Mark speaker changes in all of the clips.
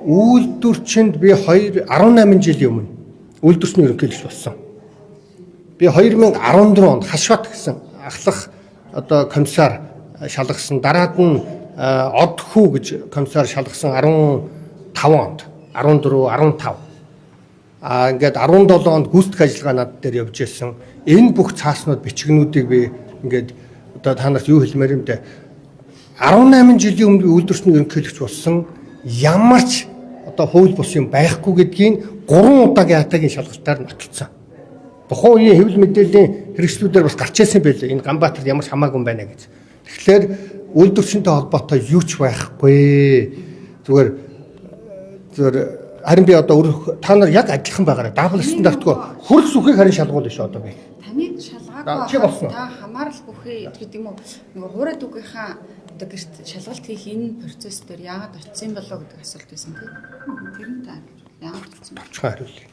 Speaker 1: үйлдвэрчэнд би 18 жилийн өмнө үйлдвэрчний ерөнхийлөгч болсон. Би 2014 онд Хашбат гэсэн ахлах одоо комиссар шалгасан. Дараад нь Одхүү гэж комиссар шалгасан 15 онд 14 15 ингээд 17 онд гүйцэтгэх ажиллагаа над дээр явж ирсэн. Энэ бүх цааснууд бичгнүүдийг би ингээд одоо та нарт юу хэлмээр юм бэ? 18 жилийн өмнө үйлдвэрчний ерөнхийлөгч болсон. Ямар ч одоо хууль бус юм байхгүй гэдгийг 3 удаагийн атагийн шалгалтаар нотолцсон. Тухайн үеийн хэвлэл мэдээллийн хэрэгслүүдээр бас гарч ирсэн байлээ. Энэ Ганбаатарт ямар ч хамаагүй байна гэж. Тэгэхээр үйлдвэрчинтэй холбоотой юу ч байхгүй. Зүгээр харин би одоо та нар яг адилхан байгаарай. Дабл стандартгүй хөрс үхийг харин шалгуул шүү одоо би.
Speaker 2: Таны шалгаагүй та хамаарал бүхий гэдэг юм уу? Нөгөө хуурай дүүгийнхаа одоо гэрт шалгалт хийх энэ процесс дээр яагаад очсон болоо гэдэг асуулт байсан тийм. Тэр нь та яагаад очсон?
Speaker 1: Товчхон хариулъя.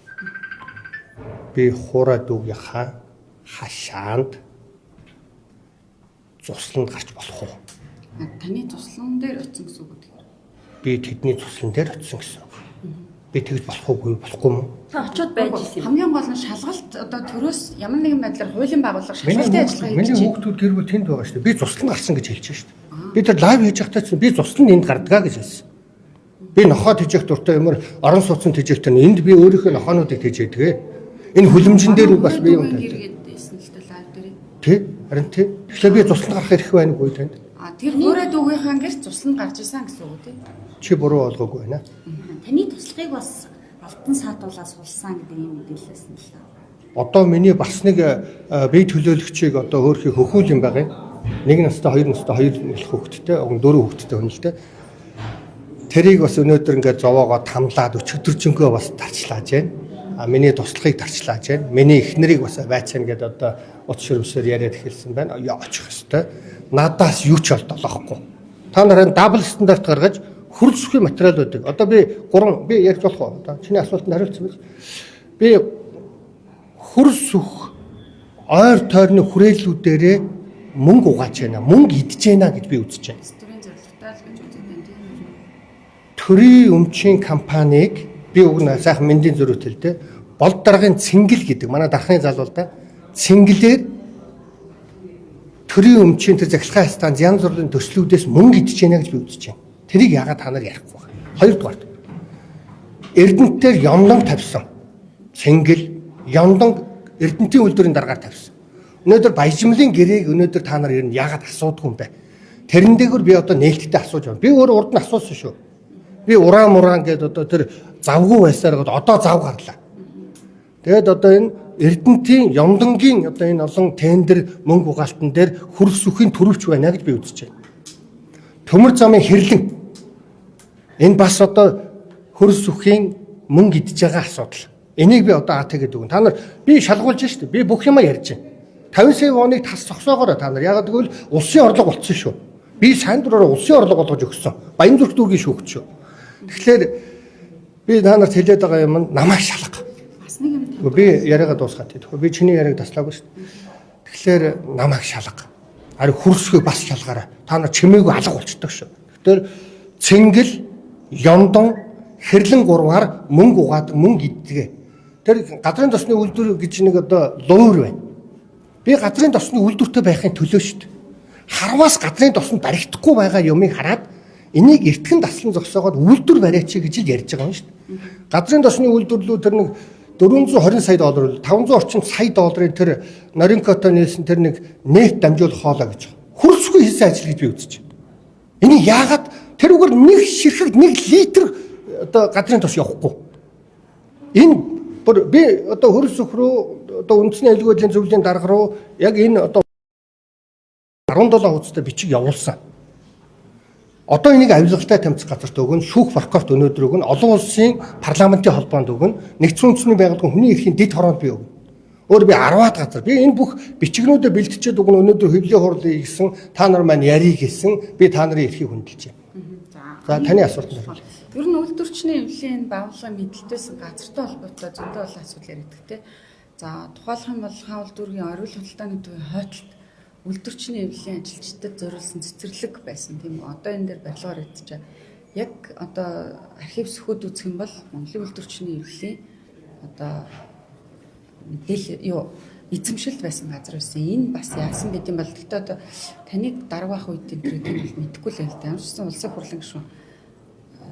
Speaker 1: Би хуурай дүүгийнхаа хашаанд цусланд гарч болох уу?
Speaker 2: Таны цуслан дээр очсон гэсэн үг үү?
Speaker 1: Би тэдний цуслан дээр очсон гэсэн. Би тэгж болохгүй болохгүй юм.
Speaker 2: Та очиод байж ирсэн. Хамгийн гол нь шалгалт одоо төрөөс ямар нэгэн байдлаар хуулийн байгууллага шалгалтын ажиллагаа хийж.
Speaker 1: Миний хүүхдүүд гэр бүл тэнд байгаа шүү дээ. Би цуслан гарсан гэж хэлж шүү дээ. Би тэр лайв хийж байхдаа чинь би цуслан энд гардгаа гэж хэлсэн. Би нохоо тижээх дуртай юмар орон сууцсан тижээгтэй энд би өөрийнхөө нохоонуудыг тижээдэг. Энэ хүлэмжин дээр бас би юм
Speaker 2: тань.
Speaker 1: Тэ? Харин тэ. Тэгэхээр би цуслан гарах хэрэг байнгүй танд.
Speaker 2: Тэр хуурай дүүгийнхаа гэрт цусланд гарч ирсэн гэсэн үг тийм.
Speaker 1: Чи буруу болгоогүй байна.
Speaker 2: Таны туслахыг бас алтан саатуулаас сулсан гэдэг юм мэдээлэлсэн л та.
Speaker 1: Одоо миний бас нэг бие төлөөлөгчийг одоо өөрхий хөхүүл юм байгаа юм. 1 настай 2 настай 2 их хүүхэдтэй, 4 хүүхэдтэй хүнэлтэй. Тэрийг бас өнөөдөр ингээд зовоогоо тамлаад өчигдөржингөө бас тарчлааж байна. Миний туслахыг тарчлааж байна. Миний эхнэрийг бас байцаана гэдээ одоо утас шөрөмсөөр яриад эхэлсэн байна. Очих хэвээр. Надаас юу ч олдохгүй. Та нараа дабл стандарт гаргаж хөрөлсөхийн материалуудыг одоо би ярьж болох уу? Одоо чиний асуултанд хариулсан биз? Би хөрөлсөх ойр тойрны хүрээллүүдээрээ мөнгө угааж байна. Мөнгө идэж байна гэж би үзэж байна.
Speaker 2: Төрийн зорилготой л гэж үздэг юм тийм.
Speaker 1: Төрийн өмчийн компанийг би угнаа сайхан мэндийн зөрүүт хэлдэ. Болд даргын цэнгэл гэдэг манай дархны залуулда цэнгэлээр төрийн өмчийн тэр захиргааны станц янз бүрийн төслүүдээс мөнгө идэж байна гэж би үзэж байна. Тэрийг яагаад та нар ярихгүй байна? Хоёрдугаар. Эрдэнтээр ёндонг тавьсан. Цэнгэл ёндонг Эрдэнтийн үйлдвэрийн даргаар тавьсан. Өнөөдөр Баяжмлын гэрээг өнөөдөр та нар ер нь яагаад асуудгүй юм бэ? Тэрэн дээгүүр би одоо нээлттэй асууж байна. Би өөрөө урд нь асуусан шүү. Би уран гэдэг одоо тэр завгүй байсаар одоо зав гарлаа. Тэгээд одоо энэ Эрдэнтийн ёндонгийн одоо энэ олон тендер мөнгө угаалтан дээр хөрс үхийн төрөвч байна гэж би үзэж байна. Төмөр замын хэрлэн энэ бас одоо хөрс үхийн мөнгө идж байгаа асуудал. Энийг би одоо АТ гэдэг үг. Та нар би шалгуулж штэ. Би бүх юма ярьж байна. 50 сая воныг тас зогсоогоорой та нар. Ягаад гэвэл улсын орлого болцсон шүү. Би сайн дураараа улсын орлого болгож өгсөн. Баянзүрх дүүргийн шүүгч шүү. Тэгэхээр би та нарт хэлээд байгаа юм намайг шалга.
Speaker 2: Бас нэг юм.
Speaker 1: Би яриагаа дуусгаад тийм. Би чиний яриаг таслаагүй шүү. Тэгэхээр намайг шалга. Ари хөрсгөө бас шалгаарай. Та нар чимээгүй алга болчихдог шүү. Тэгэхээр цэнгэл, ёндон, хэрлэн гурваар мөнгө угаад мөнгө иддэг. Тэр газрын тосны үйлдвэр гэж нэг одоо луур байна. Би газрын тосны үйлдвэртэй байхын төлөө шүү дээ. Харваас газрын тоснд баригдахгүй байгаа юмыг хараад энийг эртхэн таслан зогсоогоод үйлдвэр бариач гэж л ярьж байгаа юм шүү дээ. Газрын тосны үйлдвэрлэлүүд тэр нэг 420 сая доллар, 500 орчим сая долларын тэр Норинкото нээсэн тэр нэг нэт дамжуулах хоолой гэж байгаа. Хөрсгүй хийсэн ажил гэж би үзэж байна. Энийг яагаад тэр үгээр нэг ширхэг 1 литр одоо газрын тос явахгүй. Энэ би одоо хөрсөх рүү одоо үндэсний аюулгүй зөвлөлийн дарга руу яг энэ одоо 17 хуудастай бичиг явуулсан. Одоо энийг авилгалтай тамцах газарт өгөн, шүүх прокурорт өнөөдөр өгөн, олон улсын парламентын холбоонд өгөн, нэгдсэн үндэсний байгууллагын хүний эрхийн дэд хороонд би өгнө. Өөр би 10-аад газар. Би энэ бүх бичгнүүдэд бэлтжээд өгнө өнөөдөр хөвлийн хурлыг хийсэн, та нар маань ярих гэсэн, би та нарын эрхийг хүндэлж байна. За таны асуулт нь.
Speaker 2: Ер нь үйлдвэрчний эвлэлийн байгууллагын мэдлэлтэйсэн газартай холбоотой зөндөө олон асуудал ярьдаг те. За тухайлах юм бол хаан үйлдвэрийн оргил худалдааны төвийн хойтлолт үйлдвэрчний эвлэлийн ажилчдад зориулсан цэцэрлэг байсан тийм үү. Одоо энэ дээр барилгаар ядчаа яг одоо архив сүхүүд үзэх юм бол Монголын үйлдвэрчний эрхлэлийн одоо мэдээлэл эзэмшилд байсан газар байсан. Энэ бас яасан гэдэг юм бол гэхдээ одоо таныг даргаах үед энэ гэдэг нь мэдэхгүй л байл та. Ямарчсан улсын хурлын гишүүн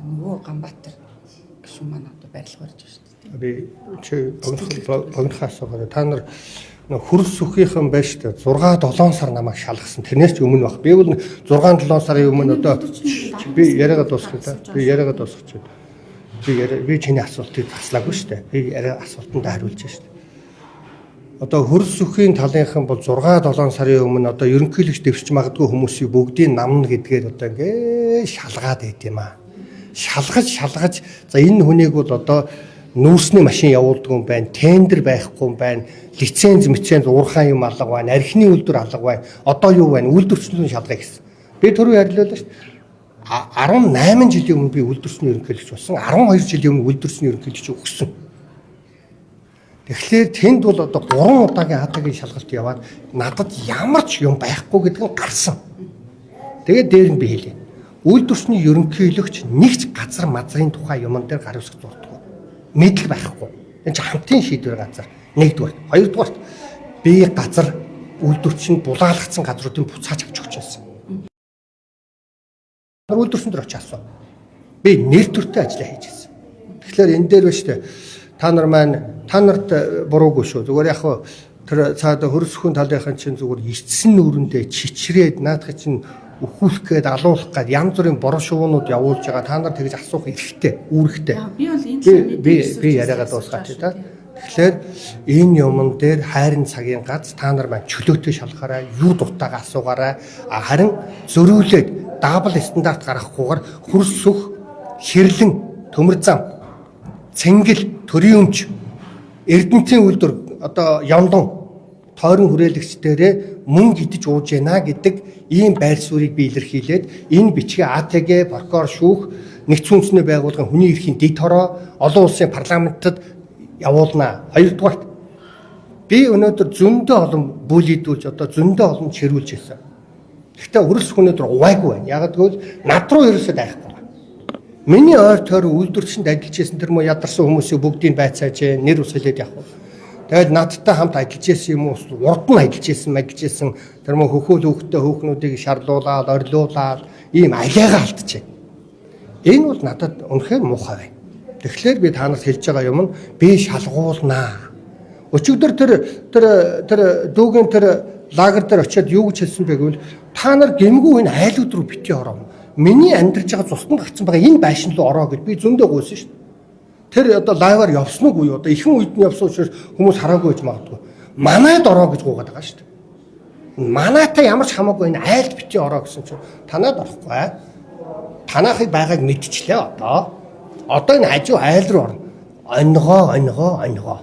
Speaker 2: нөгөө Ганбаатар гишүүн маань одоо барилга барьж байна шүү дээ.
Speaker 1: Би чи богинохаас байгаа. Та нар хөрс сүхийнхэн байж та 6-7 сар намайг шалгасан. Тэрнээс ч өмнө баг. Би бол 6-7 сарын өмнө одоо би яриагаа дуусгах та. Би яриагаа дуусгах чинь. Би чиний асуултыг таслаагүй шүү дээ. Би яриа асуултанд хариулж шүү дээ. Одоо хөрс сүхийн талынхан бол 6-7 сарын өмнө одоо ерөнхийлөгч дэвшиж магадгүй хүмүүсийг бүгдийг намна гэдгээр одоо ингээ шалгаад байт юм аа. Шалгаж за энэ хүнийг бол одоо нүүрсний машин явуулдаг юм байна, тендер байхгүй юм байна, лиценз уурхай юм алга байна, архины үйлдвэр алга байна. Одоо юу байна? Үйлдвэрчнүүдийн шалгая гэсэн. Би түрүү ярилцлаа шүү дээ. 18 жилийн өмнө би үйлдвэрчний ерөнхийлөгч болсон. 12 жилийн өмнө үйлдвэрчний ерөнхийлөгч өгсөн. Тэгэхээр тэнд бол одоо 3 удаагийн хатагийн шалгалт яваад надад ямар ч юм байхгүй гэдэг нь гарсан. Тэгээд дээр нь би хэлээ. Үйлдвэрчний ерөнхийлөгч нэгч газар мазрын тухай юмн дээр гар үсэг зурдаг. Мэдл байхгүй. Энэ ч хамтын шийдвэр газар. Нэгдүгээр. Хоёрдугаар би газар үйлдвэрчэнд булаалгацсан газруудын буцааж авч өгч байсан. Үйлдвэрчэн дээр очиж асуу. Би нэр төртэй ажиллаа хийж байсан. Тэгэхээр энэ дээр ба штэ та нарт буруугүй шүү. Зүгээр яг тэр цаада хөрсөхүн талынхан чинь зүгээр эцсэн нүрэндээ чичрээд наадах чинь өхүүлэх гээд алуулах гээд янз бүрийн буруу шуунууд явуулж байгаа. Та нар тэгж асуух эрхтэй, үүрэгтэй.
Speaker 2: Би бол энэ
Speaker 1: би яриагаа дуусгаач та. Тэгэхээр энэ юмн дээр хайрын цагийн гац та нар маань чөлөөтэй шалгахаараа, юу дутаагаа асуугаараа харин зөрүүлээд дабл стандарт гаргахгүйгээр хөрсөх, хэрлэн, төмөр зам, цэнгэл, төрийн өмч, эрдэнтийн үйлдвэр одоо ямдан тойрон хүрээлэгчдэрээ мөнгө идэж ууж яана гэдэг ийм байр суурийг би илэрхийлээд энэ бичгээ АТГ, прокурор шүүх, нэгдсэн үндэсний байгууллагын хүний эрхийн дэд хороо, олон улсын парламентад явуулнаа. Хоёрдугаарт би өнөөдөр зөндөө олон бүлийдүүлж одоо зөндөө олон чирүүлж ирсэн. Гэхдээ хөрс өнөөдөр увайгүй байна. Яг гэвэл над руу ерөөсөө дайхгүй. Миний ойр тойр үйлдвэрчэнд ажиллаж байсан тэр мө ядарсан хүмүүсийг бүгдийг байцааж нэр ус хэлээд явах. Тэгэл надтай хамт ажиллаж байсан юм уу? Урд нь ажиллаж байсан тэр мө хөхөөлөөхтэй хөөхнүүдийг шарлуулаад, орилуулаад ийм алиагаа алдчихэ. Энэ бол надад үнэхээр муухай байна. Тэгэхээр би та нарт хэлж байгаа юм нь би шалгуулнаа. Өчигдөр тэр дүүгийн тэр лагер дээр очиад юу гэж хэлсэн бэ гэвэл та нар гэмгүй энэ айлууд руу битгий ороо. Миний амьдарч байгаа цуснд гарцсан байгаа энэ байшин руу ороо гэд би зөндөө гуйсан шүү дээ. Тэр одоо лайваар явсан уу юу? Одоо ихэнх үед нь явсан учраас хүмүүс хараагүй гэж магадгүй. Манайд ороо гэж гуйгаад байгаа шүү дээ. Манайтай ямар ч хамаагүй энэ айлд битгий ороо гэсэн чинь танаад орохгүй. Танаахыг байгааг мэдчихлээ одоо. Одоо энэ хажуу айл руу орно. Онгоо.